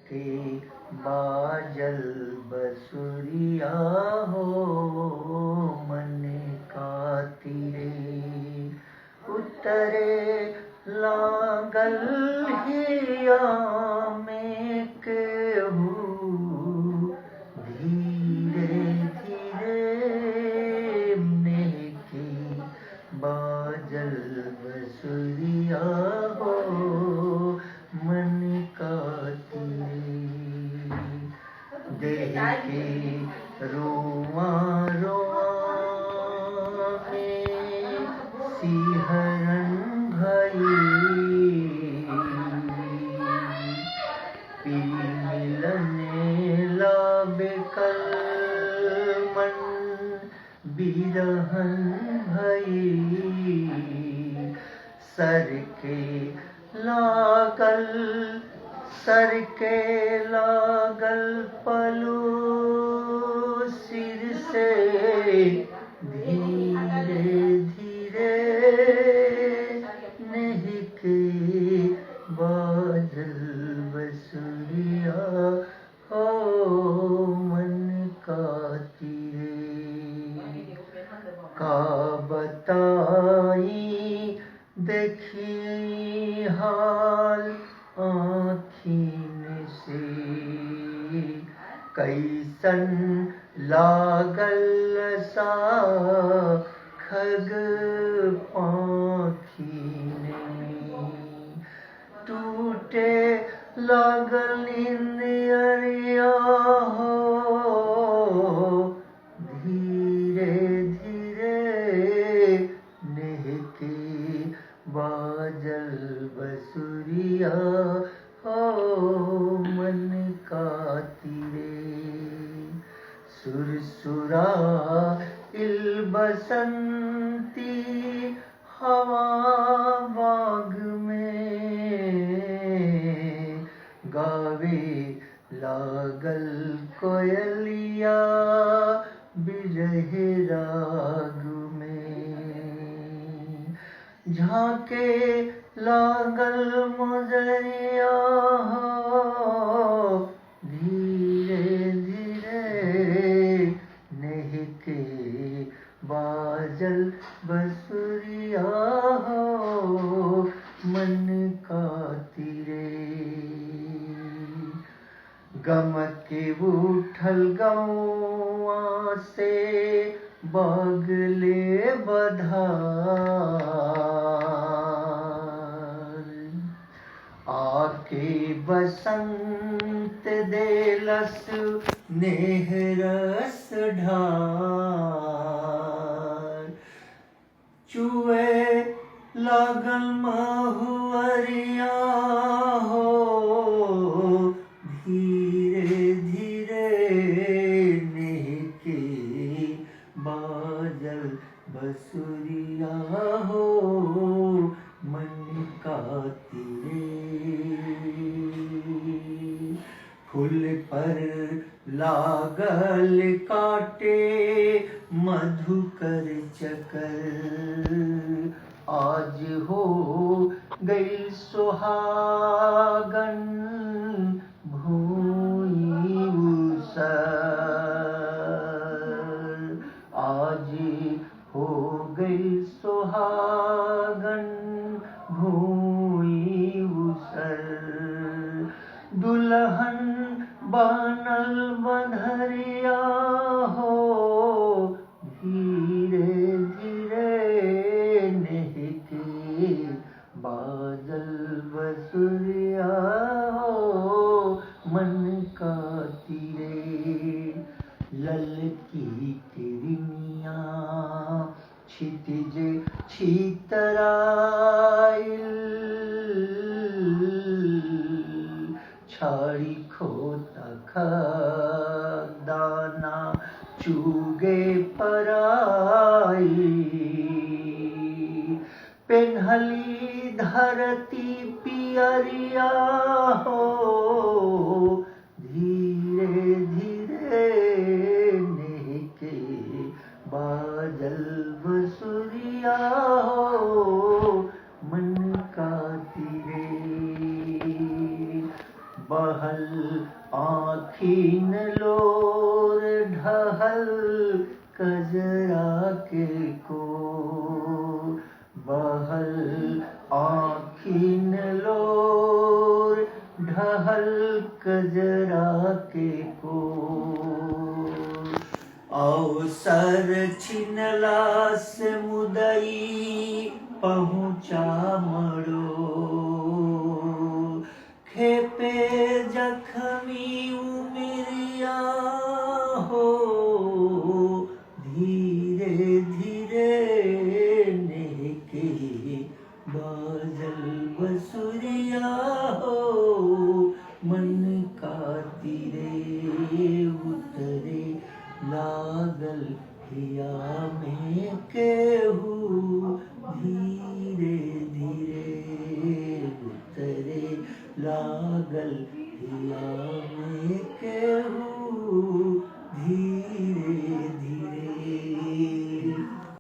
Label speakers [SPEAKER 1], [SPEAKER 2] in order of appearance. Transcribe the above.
[SPEAKER 1] के बाजल बसुरिया हो मन का तीरे उतरे लागल हिया में केहू धीरे धीरे नेकी बाजल बसुरिया हो मन का तीरे देह के रोआ रोआ में सिहरन भई पी मिलने लाबे कल मन बिरहन भई सर के लागल पलू सिर से धीरे धीरे नहीं के बादल बसुरिया हो मन का तीरे का बताई देखी हाल आँखीन से कैसन लागल सा खग पाखीन टूटे लागल इंद्रिया हो धीरे धीरे नेके बाजल बसुरिया हो मन का तीरे सुरसुरा इल बसंती हवा बाग में गावे लागल कोयलिया बिरह राग में झांके लागल मुजरिया हो धीरे धीरे नेहके बाजल बसुरिया हो मन का तीरे गमके उठल गौआ से बगले बधार आके बसंत देलस नेह रस ढार चुए लागल महुअरिया हो धीरे धीरे नेके बाजल बसुरिया हो मन का तीरे फूल पर लागल काटे मधुकर चकर आज हो गई सुहागन भूमि उसर आज हो गई सुहागन भूमि उसर दुल्हन बनल बंधरिया हो धीरे धीरे नेहके बादल बसुरिया हो मन का तीरे ललकी किरनिया क्षितिज छितराइल छाड़ी खोता खदाना चुगे पराई पेन्हली धरती पियरिया हो धीरे धीरे नेके बादल बसुरिया हो मन का तीरे बहल आँखीन लोर ढहल कजरा के को, बहल आँखीन लोर ढहल कजरा के को। अवसर छिनला से मुदई पहुँचा मरो, खेपे जख्मी उमिरिया हो, धीरे धीरे नेके बाजल बसुरिया हो, मन का तीरे उतरे लागल हिया में केहू, धीरे धीरे उतरे लागल हिया